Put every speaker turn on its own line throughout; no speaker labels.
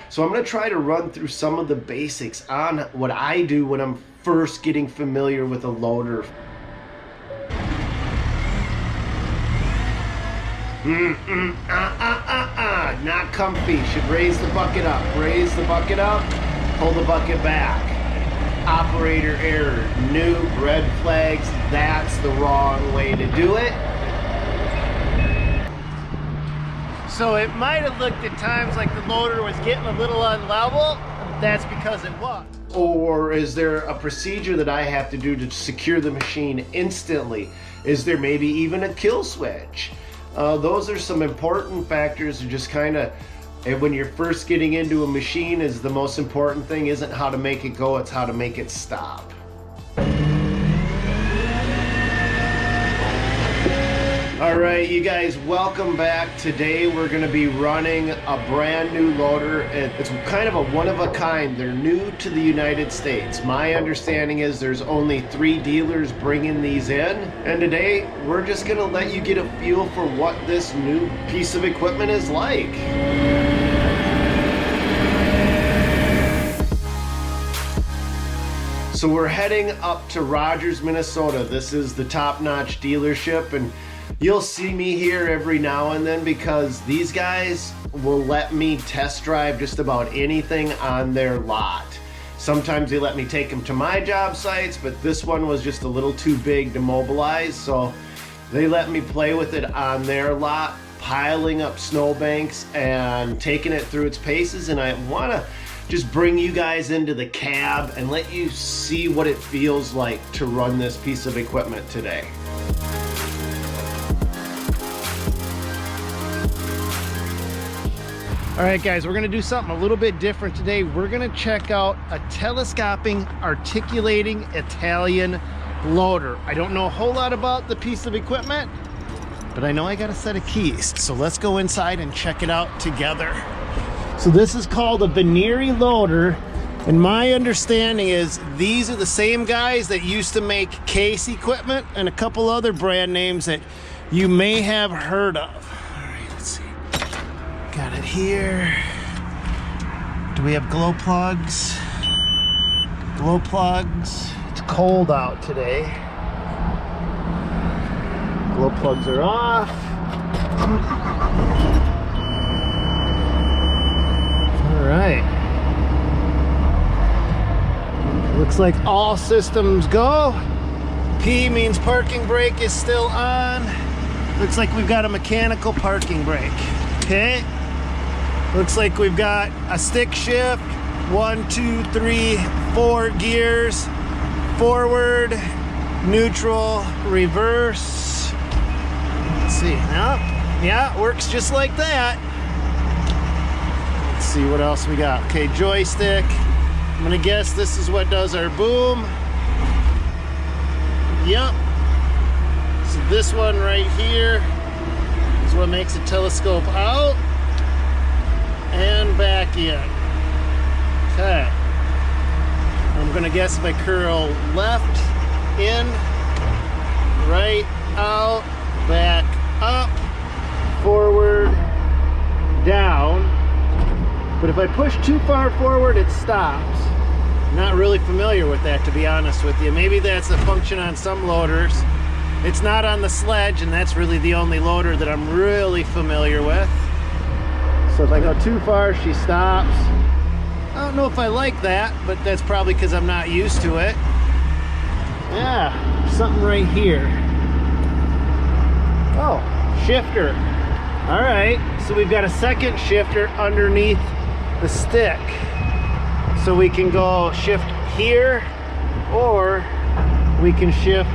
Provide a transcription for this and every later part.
So I'm going to try to run through some of the basics on what I do when I'm first getting familiar with a loader. Not comfy. Should raise the bucket up. Raise the bucket up. Pull the bucket back. Operator error. New red flags. That's the wrong way to do it. So it might have looked at times like the loader was getting a little unlevel. That's because it was. Or is there a procedure that I have to do to secure the machine instantly? Is there maybe even a kill switch? Those are some important factors to just kind of, when you're first getting into a machine, is the most important thing isn't how to make it go, it's how to make it stop. All right, you guys, welcome back. Today we're going to be running a brand new loader. It's kind of a one-of-a-kind. They're new to the United States. My understanding is there's only 3 dealers bringing these in. And today we're just going to let you get a feel for what this new piece of equipment is like. So we're heading up to Rogers, Minnesota. This is the top-notch dealership, and you'll see me here every now and then because these guys will let me test drive just about anything on their lot. Sometimes they let me take them to my job sites, but this one was just a little too big to mobilize, so they let me play with it on their lot, piling up snowbanks and taking it through its paces. And I want to just bring you guys into the cab and let you see what it feels like to run this piece of equipment today. All right, guys, we're gonna do something a little bit different today. We're gonna check out a telescoping, articulating Italian loader. I don't know a whole lot about the piece of equipment, but I know I got a set of keys. So let's go inside and check it out together. So this is called a Venerie loader, and my understanding is these are the same guys that used to make Case equipment and a couple other brand names that you may have heard of. Got it here. Do we have glow plugs? Glow plugs. It's cold out today. Glow plugs are off. All right. Looks like all systems go. P means parking brake is still on. Looks like we've got a mechanical parking brake. Okay. Looks like we've got a stick shift, 1, 2, 3, 4 gears, forward, neutral, reverse. Let's see, yeah, it works just like that. Let's see what else we got. Okay, joystick. I'm gonna guess this is what does our boom. Yep. So this one right here is what makes it telescope out and back in. Okay. I'm gonna guess if I curl left, in, right, out, back, up, forward, down. But if I push too far forward, it stops. Not really familiar with that, to be honest with you. Maybe that's a function on some loaders. It's not on the Sledge, and that's really the only loader that I'm really familiar with. So if I go too far, she stops. I don't know if I like that, but that's probably because I'm not used to it. Yeah, something right here. Oh, shifter. All right, so we've got a second shifter underneath the stick. So we can go shift here, or we can shift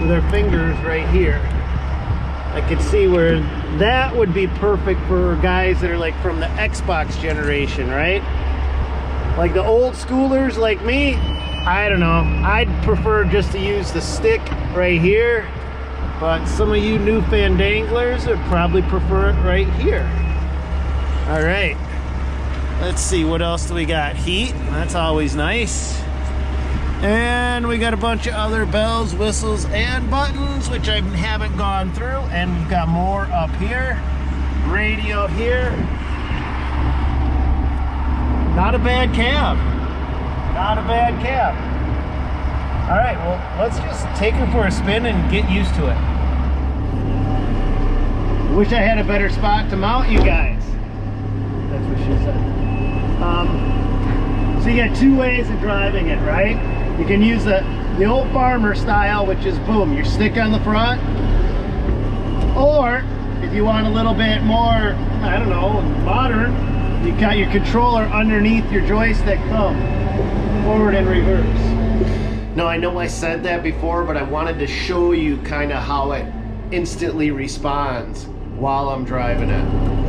with our fingers right here. I could see where that would be perfect for guys that are like from the Xbox generation, right? Like the old schoolers like me, I don't know. I'd prefer just to use the stick right here, but some of you new fandanglers would probably prefer it right here. All right, let's see, what else do we got? Heat, that's always nice. And we got a bunch of other bells, whistles, and buttons, which I haven't gone through. And we've got more up here. Radio here. Not a bad cab. Not a bad cab. All right, well, let's just take her for a spin and get used to it. Wish I had a better spot to mount you guys. That's what she said. So you got two ways of driving it, right? You can use the old farmer style, which is boom, your stick on the front. Or if you want a little bit more, I don't know, modern, you got your controller underneath your joystick thumb, forward and reverse. Now I know I said that before, but I wanted to show you kind of how it instantly responds while I'm driving it.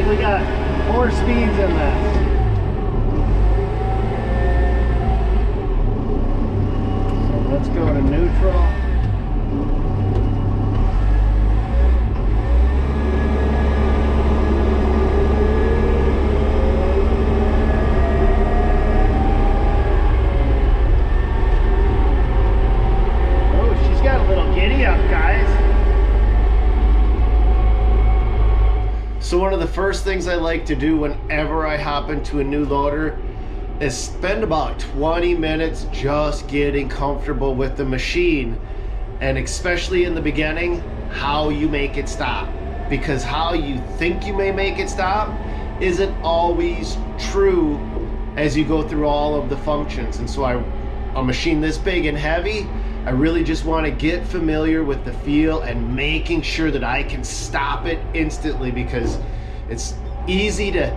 We got 4 speeds in this. So let's go to neutral. Oh, she's got a little giddy up, guys. So one of the first things I like to do whenever I hop into a new loader is spend about 20 minutes just getting comfortable with the machine, and especially in the beginning, how you make it stop. Because how you think you may make it stop isn't always true as you go through all of the functions. And so a machine this big and heavy, I really just want to get familiar with the feel and making sure that I can stop it instantly, because it's easy to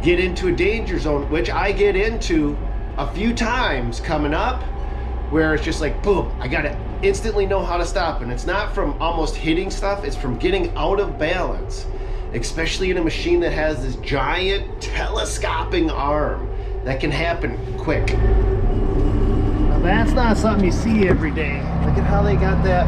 get into a danger zone, which I get into a few times coming up, where it's just like, boom, I got to instantly know how to stop. And it's not from almost hitting stuff, it's from getting out of balance, especially in a machine that has this giant telescoping arm. That can happen quick. That's not something you see every day. Look at how they got that.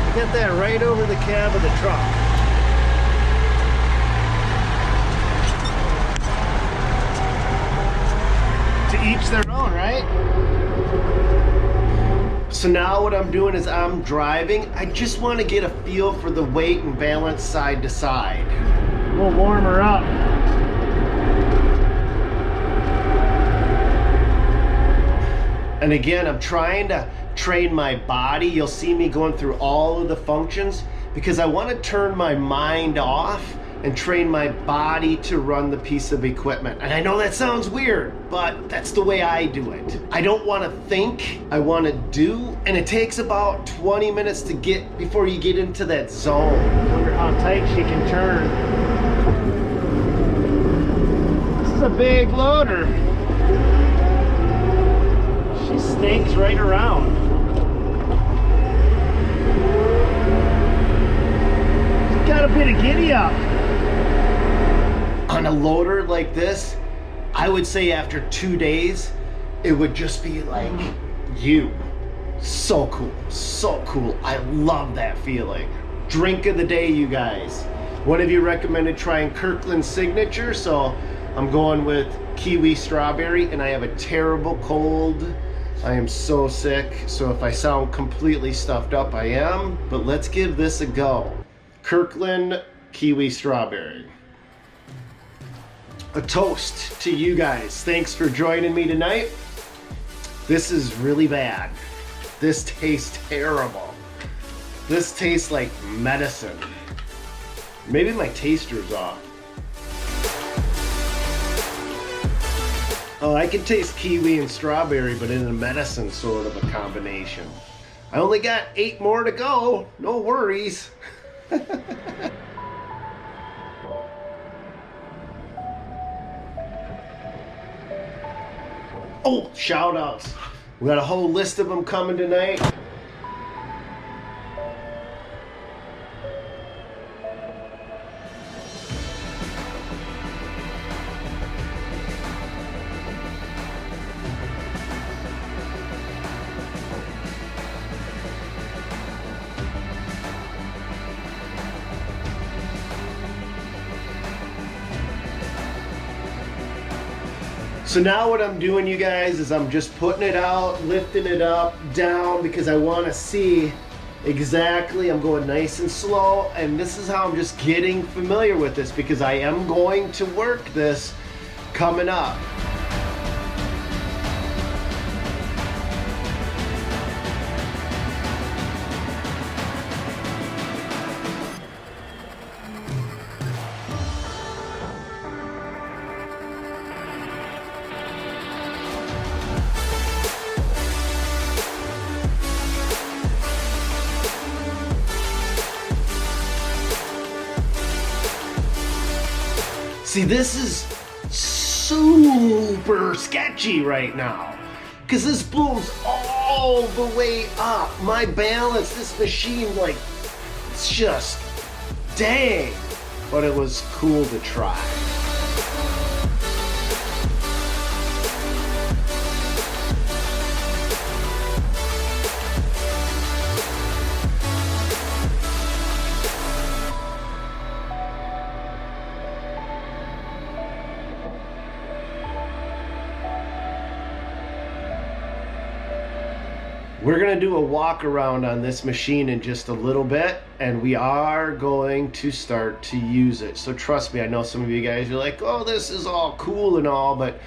They got that right over the cab of the truck. To each their own, right? So now what I'm doing is I'm driving. I just want to get a feel for the weight and balance side to side. We'll warm her up. And again, I'm trying to train my body. You'll see me going through all of the functions because I want to turn my mind off and train my body to run the piece of equipment. And I know that sounds weird, but that's the way I do it. I don't want to think, I want to do, and it takes about 20 minutes to get before you get into that zone. I wonder how tight she can turn. This is a big loader. She snakes right around. She's got a bit of giddy up. On a loader like this, I would say after 2 days, it would just be like you. So cool, so cool. I love that feeling. Drink of the day, you guys. One of you recommended trying Kirkland's signature, so I'm going with kiwi strawberry, and I have a terrible cold. I am so sick, so if I sound completely stuffed up, I am, but let's give this a go. Kirkland kiwi strawberry. A toast to you guys. Thanks for joining me tonight. This is really bad. This tastes terrible. This tastes like medicine. Maybe my taster's off. Oh, I can taste kiwi and strawberry, but in a medicine sort of a combination. I only got 8 more to go. No worries. Oh, shout outs. We got a whole list of them coming tonight. So now what I'm doing, you guys, is I'm just putting it out, lifting it up, down, because I want to see exactly. I'm going nice and slow, and this is how I'm just getting familiar with this, because I am going to work this coming up. See, this is super sketchy right now, because this booms all the way up. My balance, this machine, like, it's just, dang. But it was cool to try. We're gonna do a walk around on this machine in just a little bit, and we are going to start to use it. So trust me, I know some of you guys are like, oh, this is all cool and all, but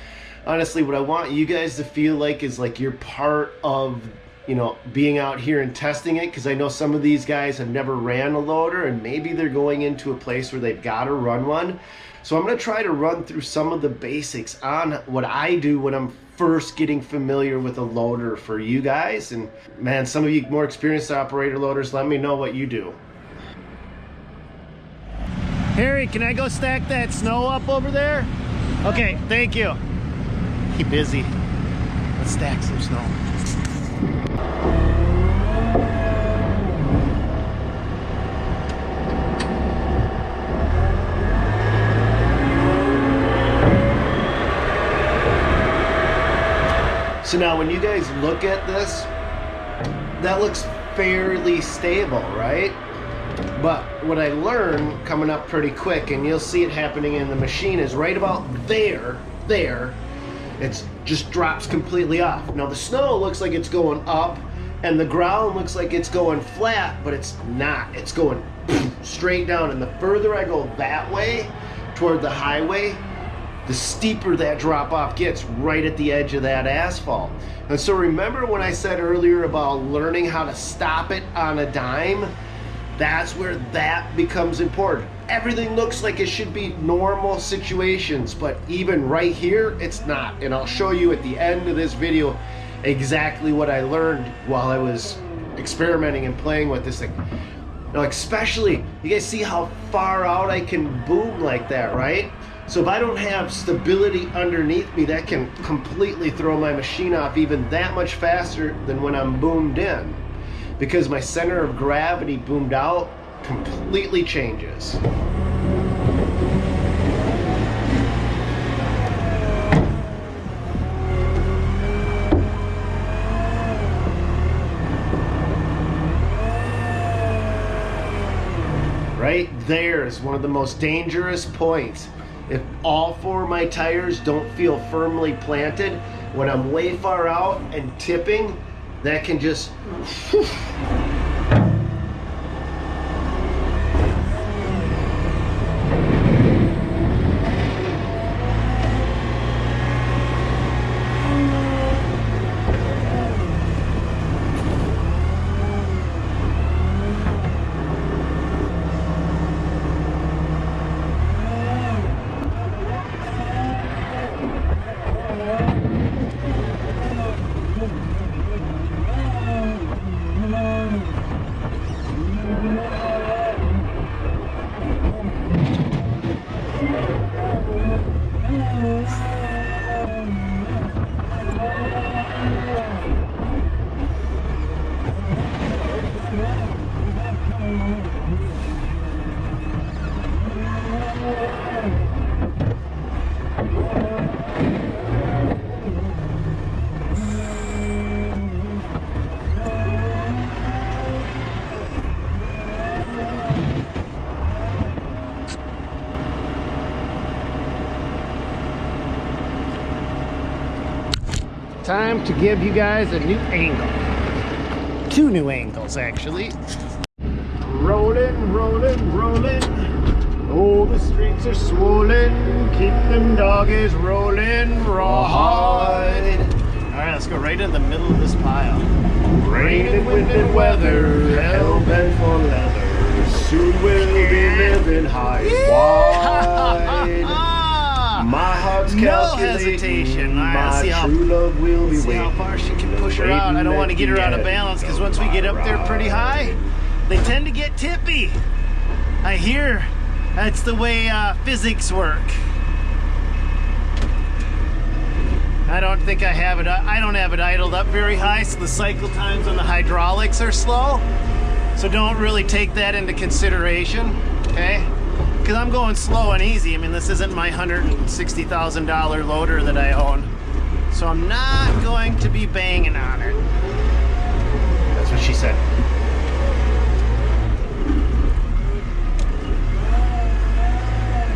honestly, what I want you guys to feel like is like you're part of, you know, being out here and testing it, because I know some of these guys have never ran a loader, and maybe they're going into a place where they've got to run one. So I'm going to try to run through some of the basics on what I do when I'm first getting familiar with a loader for you guys. And man, some of you more experienced operator loaders, let me know what you do. Harry, can I go stack that snow up over there? Okay, thank you. Keep busy. Let's stack some snow. So now when you guys look at this, that looks fairly stable, right? But what I learned coming up pretty quick, and you'll see it happening in the machine, is right about there, it just drops completely off. Now the snow looks like it's going up, and the ground looks like it's going flat, but it's not. It's going straight down, and the further I go that way, toward the highway, the steeper that drop off gets right at the edge of that asphalt. And so remember when I said earlier about learning how to stop it on a dime? That's where that becomes important. Everything looks like it should be normal situations, but even right here, it's not. And I'll show you at the end of this video exactly what I learned while I was experimenting and playing with this thing. Now, especially, you guys see how far out I can boom like that, right? So if I don't have stability underneath me, that can completely throw my machine off even that much faster than when I'm boomed in, because my center of gravity boomed out completely changes. Right there is one of the most dangerous points. If all four of my tires don't feel firmly planted, when I'm way far out and tipping, that can just time to give you guys a new angle. 2 new angles, actually. Rolling, rolling, rolling. Oh, the streets are swollen. Keep them doggies rolling, rawhide. All right, let's go right in the middle of this pile. Rain and wind and weather, hell bent for leather. Soon we'll be living high and wide. My heart's calculating. No hesitation. My true love will be waiting. See how far she can push her out. I don't want to get her out of balance because once we get up there pretty high, they tend to get tippy. I hear that's the way physics work. I don't think I have it. I don't have it idled up very high, so the cycle times on the hydraulics are slow. So don't really take that into consideration, okay? Because I'm going slow and easy. I mean, this isn't my $160,000 loader that I own. So I'm not going to be banging on it. That's what she said.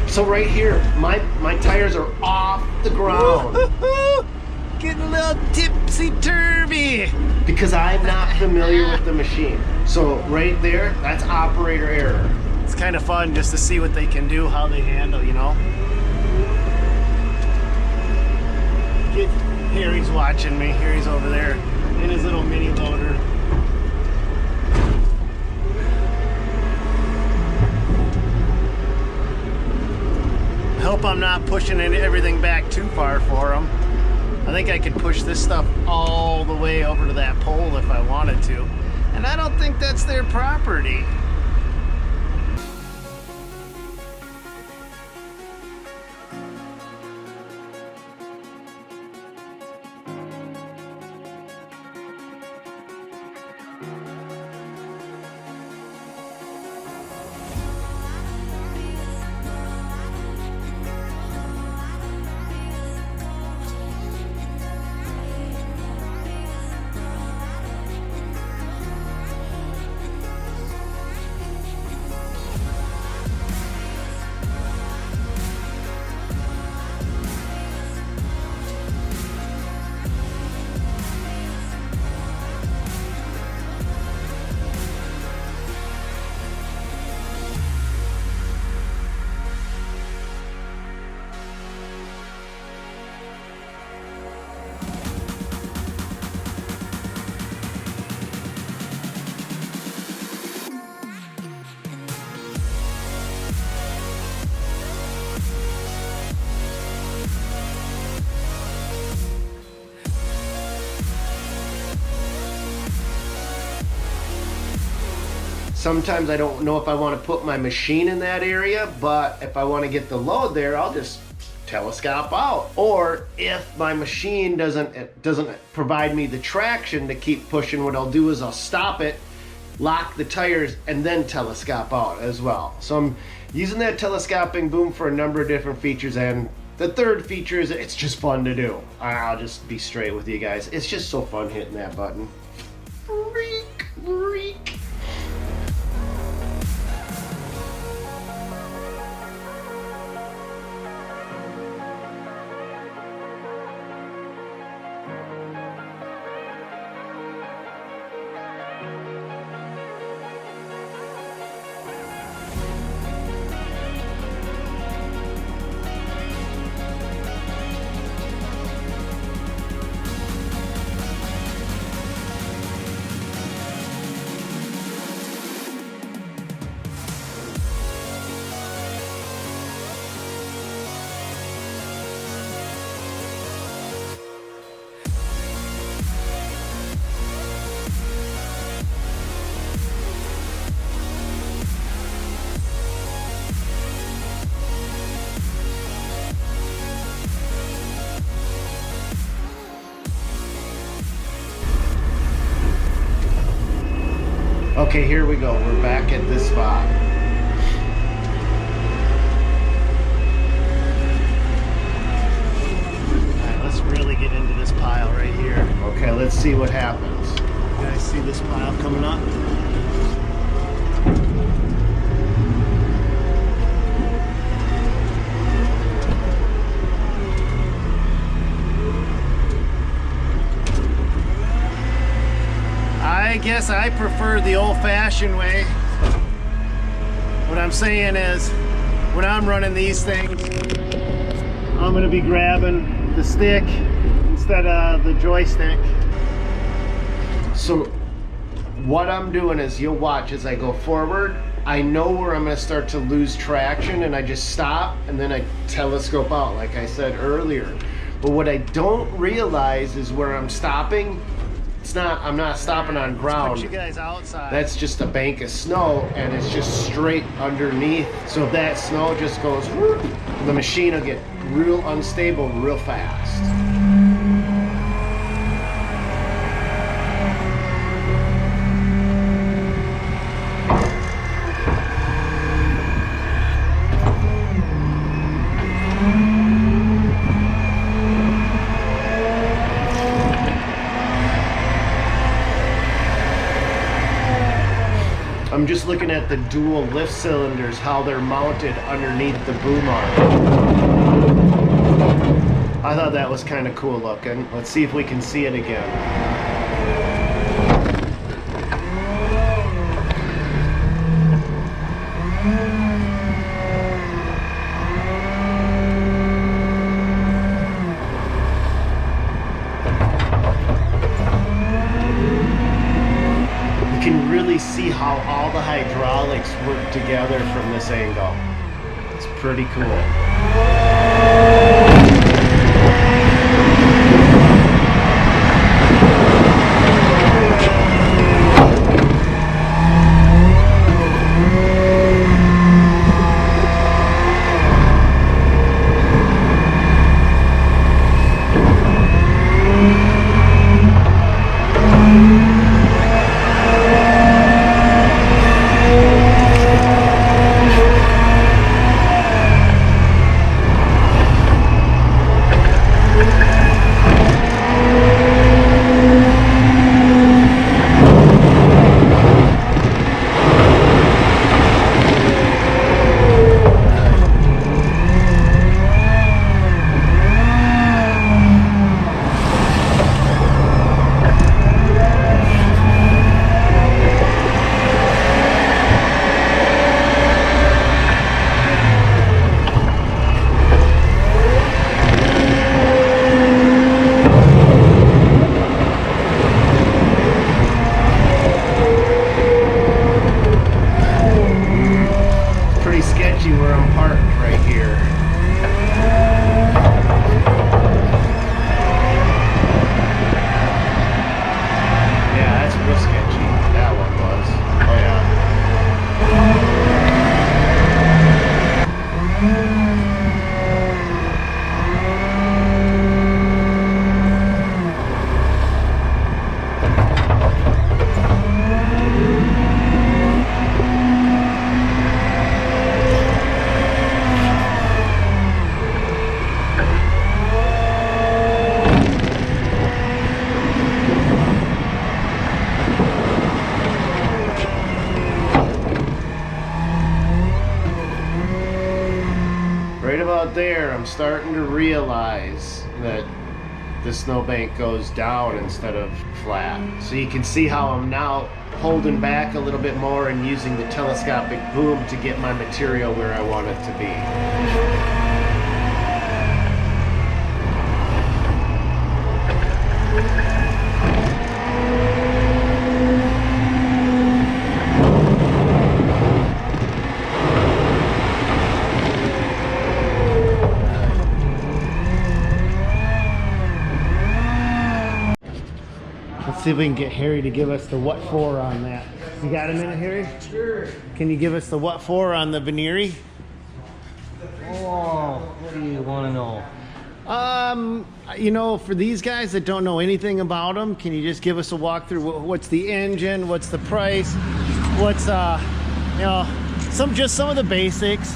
So right here, my tires are off the ground. Getting a little tipsy-turvy. Because I'm not familiar with the machine. So right there, that's operator error. It's kind of fun just to see what they can do, how they handle, you know? Harry's watching me. Harry's over there in his little mini loader. I hope I'm not pushing everything back too far for him. I think I could push this stuff all the way over to that pole if I wanted to. And I don't think that's their property. Sometimes I don't know if I want to put my machine in that area, but if I want to get the load there, I'll just telescope out. Or if my machine doesn't provide me the traction to keep pushing, what I'll do is I'll stop it, lock the tires, and then telescope out as well. So I'm using that telescoping boom for a number of different features, and the third feature is it's just fun to do. I'll just be straight with you guys. It's just so fun hitting that button. Freak, freak. Okay, here we go. We're back at this spot. Alright, let's really get into this pile right here. Okay, let's see what happens. You guys see this pile coming up? guess I prefer the old-fashioned way. What I'm saying is, when I'm running these things, I'm gonna be grabbing the stick instead of the joystick. So what I'm doing is, you'll watch as I go forward, I know where I'm gonna start to lose traction, and I just stop and then I telescope out like I said earlier. But what I don't realize is where I'm stopping, I'm not stopping on ground.
Let's put you guys outside.
That's just a bank of snow, and it's just straight underneath. So if that snow just goes, whoop, the machine will get real unstable real fast. I'm just looking at the dual lift cylinders, how they're mounted underneath the boom arm. I thought that was kind of cool looking. Let's see if we can see it again. See how all the hydraulics work together from this angle. It's pretty cool. There, I'm starting to realize that the snowbank goes down instead of flat. So you can see how I'm now holding back a little bit more and using the telescopic boom to get my material where I want it to be. See if we can get Harry to give us the what for on that. You got a minute, Harry?
Sure.
Can you give us the what for on the Venerie?
Oh, what do you want to know?
You know, for these guys that don't know anything about them, can you just give us a walkthrough? What's the engine? What's the price? What's you know, some of the basics.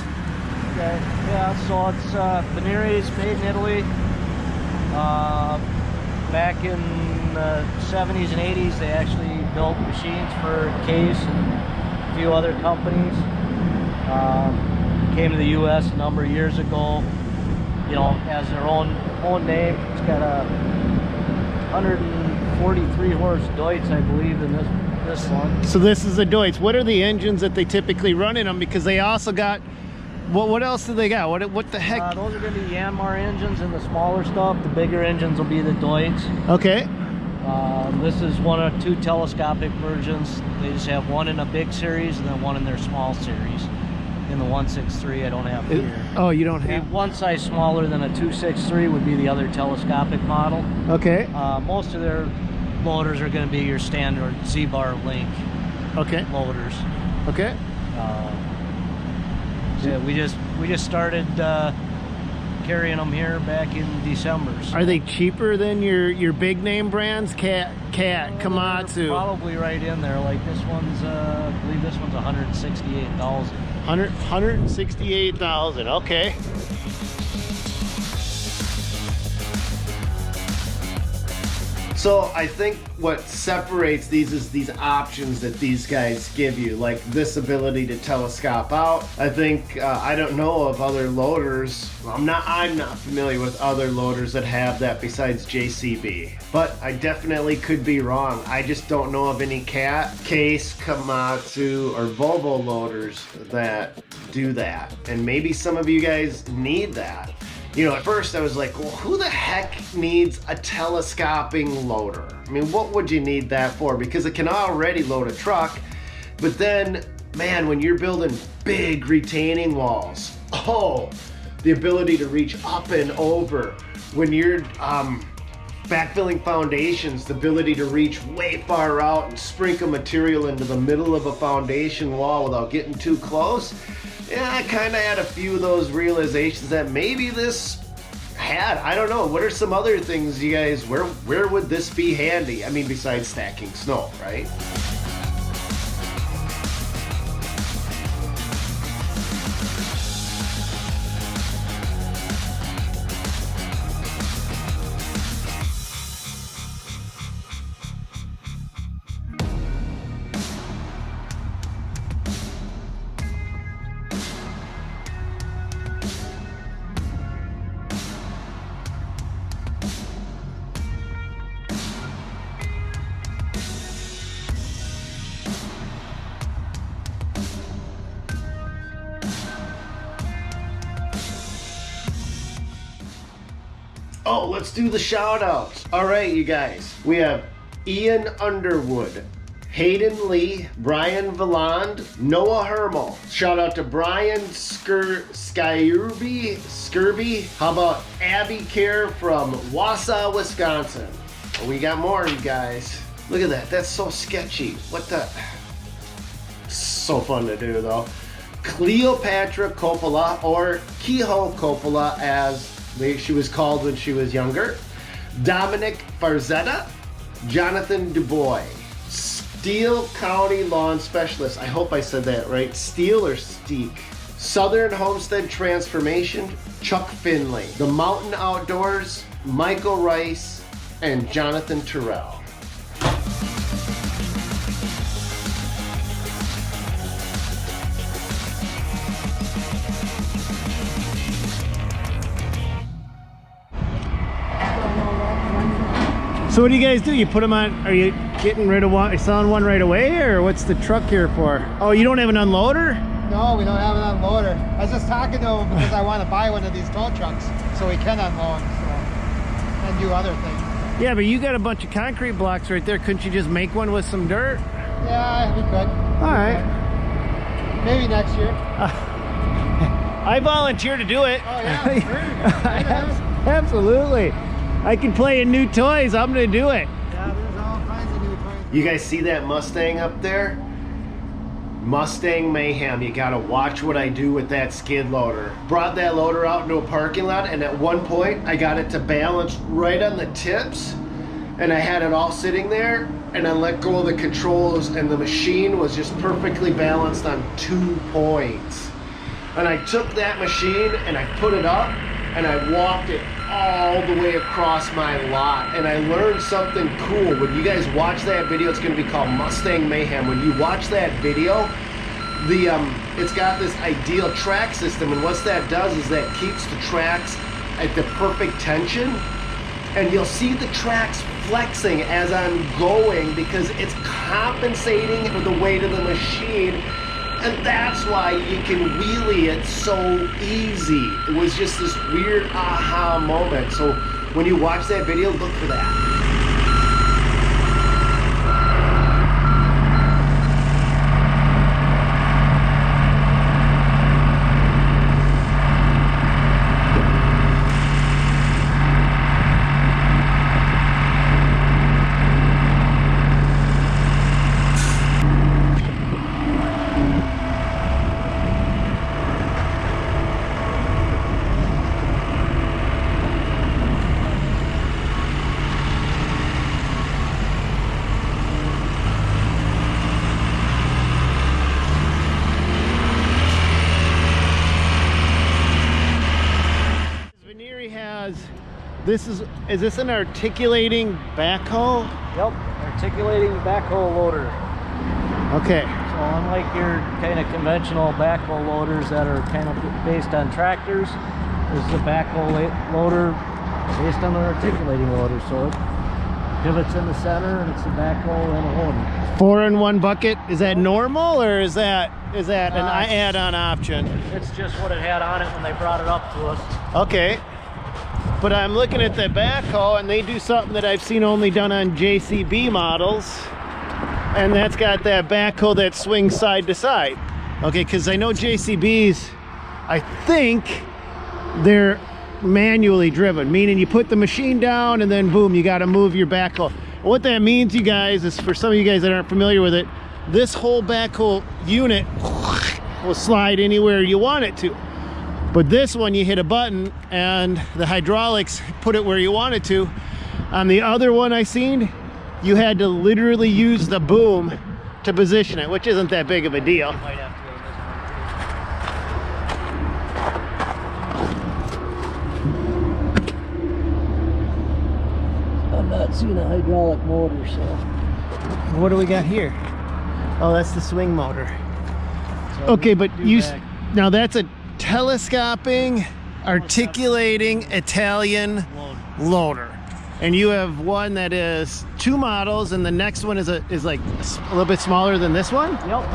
Okay. Yeah. So it's Venerie's made in Italy. Back in the 70s and 80s, they actually built machines for Case and a few other companies. Came to the U.S. a number of years ago. You know, has their own name. It's got a 143 horse Deutz, I believe, in this this one.
So this is a Deutz. What are the engines that they typically run in them? Because they also got, what else do they got? What the heck?
Those are going to be Yanmar engines and the smaller stuff. The bigger engines will be the Deutz.
Okay.
This is one of two telescopic versions. They just have one in a big series and then one in their small series. In the 163, I don't have here.
Oh, you don't have?
One size smaller than a 263 would be the other telescopic model.
Okay.
Most of their loaders are going to be your standard Z-bar link.
Okay.
Loaders.
Okay.
So we just started carrying them here back in December. So.
Are they cheaper than your big name brands? Cat, Komatsu.
Probably right in there. Like this one's, I believe this one's 168,000.
168,000. Okay. So I think what separates these is these options that these guys give you, like this ability to telescope out. I think I don't know of other loaders. I'm not familiar with other loaders that have that besides JCB, but I definitely could be wrong. I just don't know of any Cat, Case, Komatsu, or Volvo loaders that do that, and maybe some of you guys need that. You know, at first I was like, well, who the heck needs a telescoping loader? I mean, what would you need that for? Because it can already load a truck, but then, man, when you're building big retaining walls, oh, the ability to reach up and over. When you're backfilling foundations, the ability to reach way far out and sprinkle material into the middle of a foundation wall without getting too close. Yeah, I kind of had a few of those realizations that maybe this had. I don't know. What are some other things, you guys? Where would this be handy? I mean, besides stacking snow, right? Oh, let's do the shout outs. All right, you guys. We have Ian Underwood, Hayden Lee, Brian Villand, Noah Hermel. Shout out to Brian Skirby. How about Abby Care from Wausau, Wisconsin? We got more, you guys. Look at that. That's so sketchy. What the? So fun to do, though. Cleopatra Coppola, or Kehoe Coppola, as she was called when she was younger. Dominic Farzetta, Jonathan DuBois, Steele County Lawn Specialist. I hope I said that right. Steele or Steek. Southern Homestead Transformation, Chuck Finley. The Mountain Outdoors, Michael Rice, and Jonathan Terrell. So what do you guys do? You put them on, are you getting rid of one, selling one right away, or what's the truck here for? Oh, you don't have an unloader?
No, we don't have an unloader. I was just talking to him because I want to buy one of these tow trucks so we can unload and do other things.
Yeah, but you got a bunch of concrete blocks right there. Couldn't you just make one with some dirt?
Yeah, we could.
All right.
Maybe next year.
I volunteer to do it.
Oh yeah, sure.
Absolutely. I can play in new toys. I'm gonna do it.
Yeah, there's all kinds of new toys.
You guys see that Mustang up there? Mustang Mayhem. You gotta watch what I do with that skid loader. Brought that loader out into a parking lot, and at one point I got it to balance right on the tips, and I had it all sitting there, and I let go of the controls, and the machine was just perfectly balanced on 2 points. And I took that machine and I put it up and I walked it all the way across my lot, and I learned something cool. When you guys watch that video, it's going to be called Mustang Mayhem. When you watch that video, it's got this ideal track system, and what that does is that keeps the tracks at the perfect tension, and you'll see the tracks flexing as I'm going because it's compensating for the weight of the machine, and that's why you can wheelie it so easy. It was just this weird aha moment. So when you watch that video, look for that. Is this an articulating backhoe?
Yep, articulating backhoe loader.
Okay.
So unlike your kind of conventional backhoe loaders that are kind of based on tractors, this is a backhoe loader based on an articulating loader. So it pivots in the center, and it's a backhoe and a loader.
4-in-1 bucket. Is that normal, or is that an add-on option?
It's just what it had on it when they brought it up to us.
Okay. But I'm looking at the backhoe, and they do something that I've seen only done on JCB models, and that's got that backhoe that swings side to side. Okay, because I know JCBs, I think they're manually driven, meaning you put the machine down and then boom, you got to move your backhoe. What that means, you guys, is for some of you guys that aren't familiar with it, this whole backhoe unit will slide anywhere you want it to. But this one, you hit a button and the hydraulics put it where you want it to. On the other one I seen, you had to literally use the boom to position it, which isn't that big of a deal.
Might have to go this one. I'm not seeing a hydraulic motor, so.
What do we got here? Oh, that's the swing motor.
So
okay, but
back.
now that's a telescoping, articulating Italian loader, and you have one that is 2 models, and the next one is like a little bit smaller than this one.
Yep.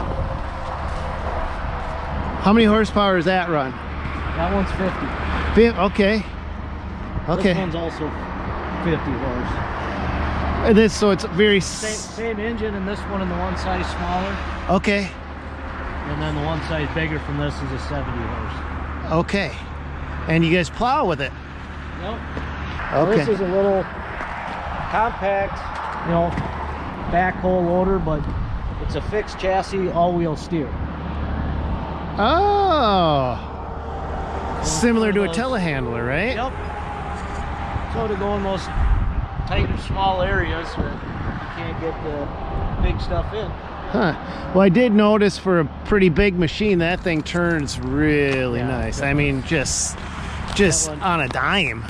How many horsepower does that run?
That one's 50.
Okay. Okay.
This one's also 50 horse.
And this, so it's very
Same engine, and this one and the one size smaller.
Okay.
And then the one size bigger from this is a 70 horse.
Okay. And you guys plow with it?
Yep.
Okay.
This is a little compact, backhoe loader, but it's a fixed chassis, all-wheel steer.
Oh. Similar to a telehandler, right?
Yep. So to go in those tight or small areas where you can't get the big stuff in.
Huh. Well, I did notice for a pretty big machine, that thing turns really nice. I mean, just on a dime.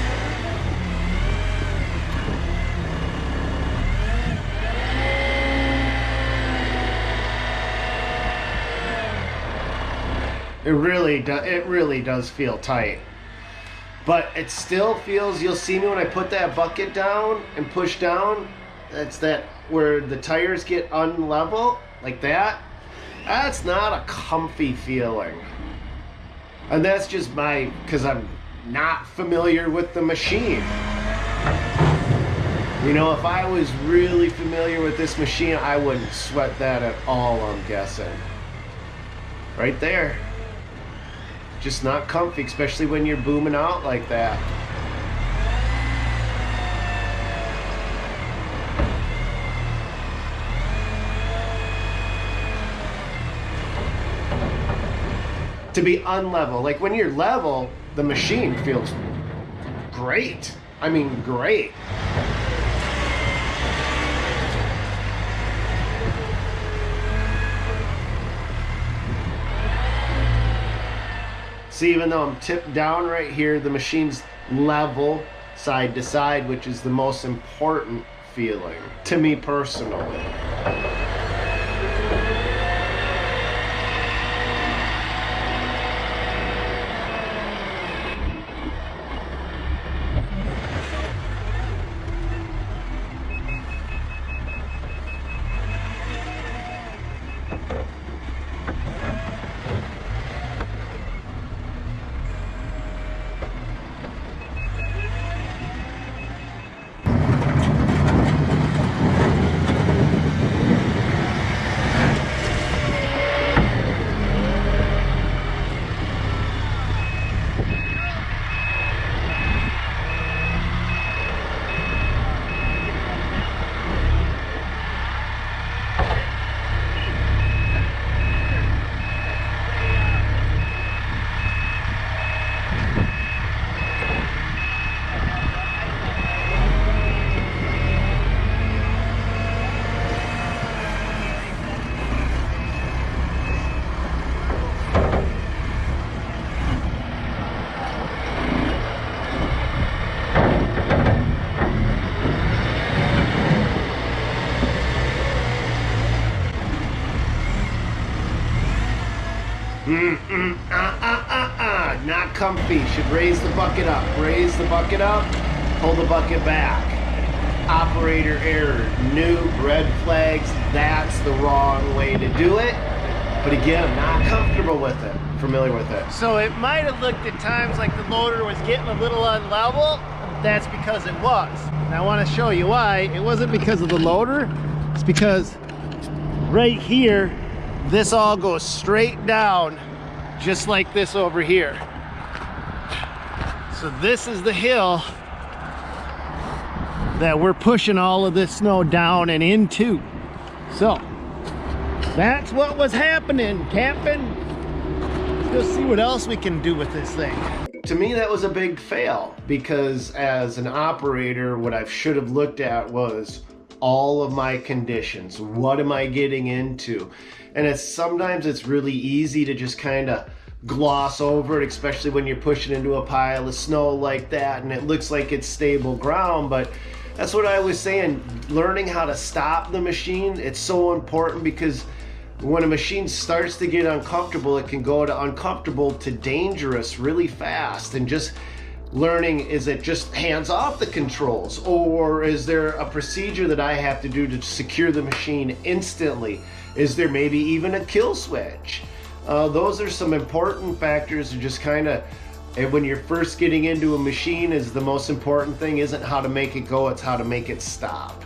It really does feel tight. But it still feels, you'll see me when I put that bucket down and push down, that's that where the tires get unlevel, like that. That's not a comfy feeling. And that's just because I'm not familiar with the machine. You know, if I was really familiar with this machine, I wouldn't sweat that at all, I'm guessing. Right there. Just not comfy, especially when you're booming out like that. To be unlevel, like when you're level, the machine feels great. I mean, great. See, even though I'm tipped down right here, the machine's level side to side, which is the most important feeling to me personally. Not comfy. Should raise the bucket up. Raise the bucket up. Pull the bucket back. Operator error. New red flags. That's the wrong way to do it. But again, I'm not comfortable with it. Familiar with it. So it might have looked at times like the loader was getting a little unlevel. That's because it was. And I want to show you why. It wasn't because of the loader. It's because right here, this all goes straight down, just like this over here. So this is the hill that we're pushing all of this snow down and into. So that's what was happening, Captain. Let's go see what else we can do with this thing. To me, that was a big fail, because as an operator, what I should have looked at was all of my conditions. What am I getting into? And sometimes it's really easy to just kind of gloss over it, especially when you're pushing into a pile of snow like that and it looks like it's stable ground. But that's what I was saying, learning how to stop the machine, it's so important, because when a machine starts to get uncomfortable, it can go to uncomfortable to dangerous really fast. And just learning, is it just hands off the controls, or is there a procedure that I have to do to secure the machine instantly? Is there maybe even a kill switch? Those are some important factors to just kind of, when you're first getting into a machine, is the most important thing isn't how to make it go, it's how to make it stop.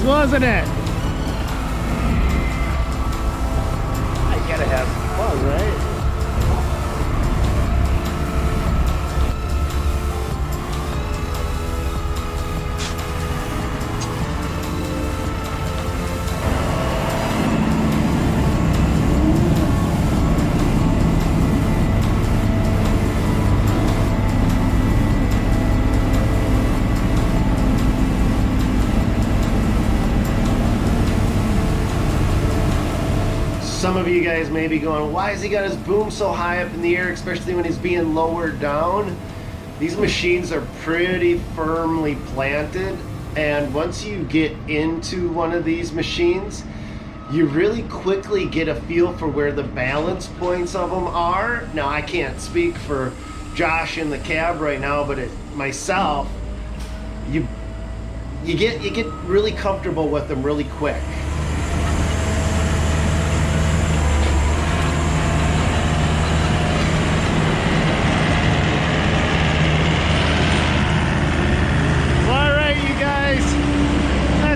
Wasn't it? I gotta have fun, right? Some of you guys may be going, why has he got his boom so high up in the air, especially when he's being lowered down? These machines are pretty firmly planted, and once you get into one of these machines, you really quickly get a feel for where the balance points of them are. Now, I can't speak for Josh in the cab right now, but myself, you get really comfortable with them really quick.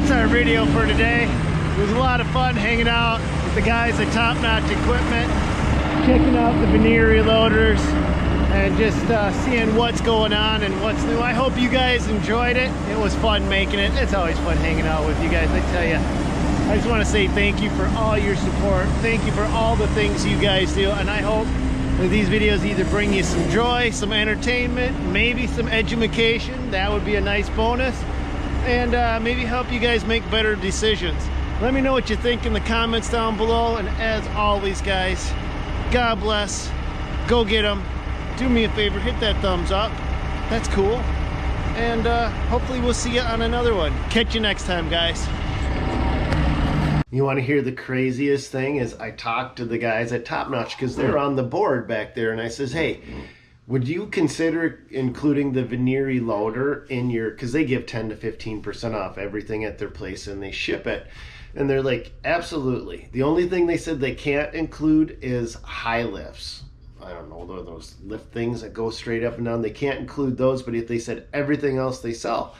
Our video for today. It was a lot of fun hanging out with the guys at Top Notch Equipment, checking out the Venerie loaders, and just seeing what's going on and what's new. I hope you guys enjoyed it. It was fun making it. It's always fun hanging out with you guys, I tell you. I just want to say thank you for all your support. Thank you for all the things you guys do, and I hope These videos either bring you some joy, some entertainment, maybe some education. That would be a nice bonus. And maybe help you guys make better decisions. Let me know what you think in the comments down below. And as always, guys, God bless. Go get them. Do me a favor, hit that thumbs up. That's cool. And hopefully we'll see you on another one. Catch you next time, guys. You want to hear the craziest thing is I talked to the guys at Top Notch because they're on the board back there, and I says, hey, would you consider including the Venerie loader in your, because they give 10 to 15% off everything at their place and they ship it. And they're like, absolutely. The only thing they said they can't include is high lifts. I don't know, those lift things that go straight up and down. They can't include those, but if they said everything else they sell,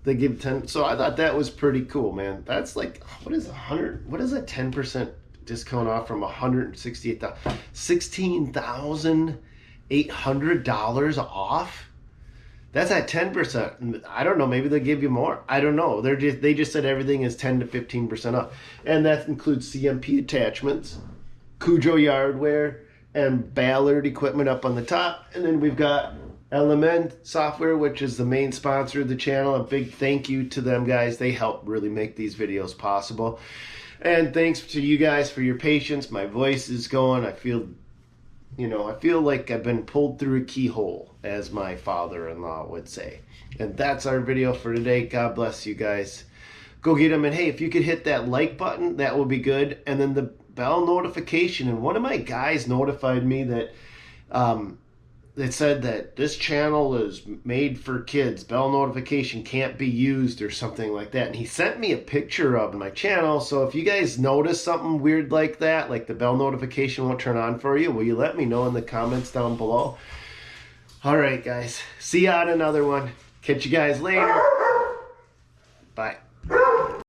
they give 10. So I thought that was pretty cool, man. That's like, what is 100? What is a 10% discount off from $168,000? $16,800 off. That's at 10%. I don't know. Maybe they'll give you more. I don't know. They just said everything is 10 to 15% off, and that includes CMP attachments, Cujo Yardware, and Ballard equipment up on the top. And then we've got Element Software, which is the main sponsor of the channel. A big thank you to them, guys. They help really make these videos possible. And thanks to you guys for your patience. My voice is going. I feel like I've been pulled through a keyhole, as my father-in-law would say. And that's our video for today. God bless you guys. Go get them. And hey, if you could hit that like button, that would be good. And then the bell notification. And one of my guys notified me that it said that this channel is made for kids. Bell notification can't be used or something like that. And he sent me a picture of my channel. So if you guys notice something weird like that, like the bell notification won't turn on for you, will you let me know in the comments down below? All right, guys. See you on another one. Catch you guys later. Bye.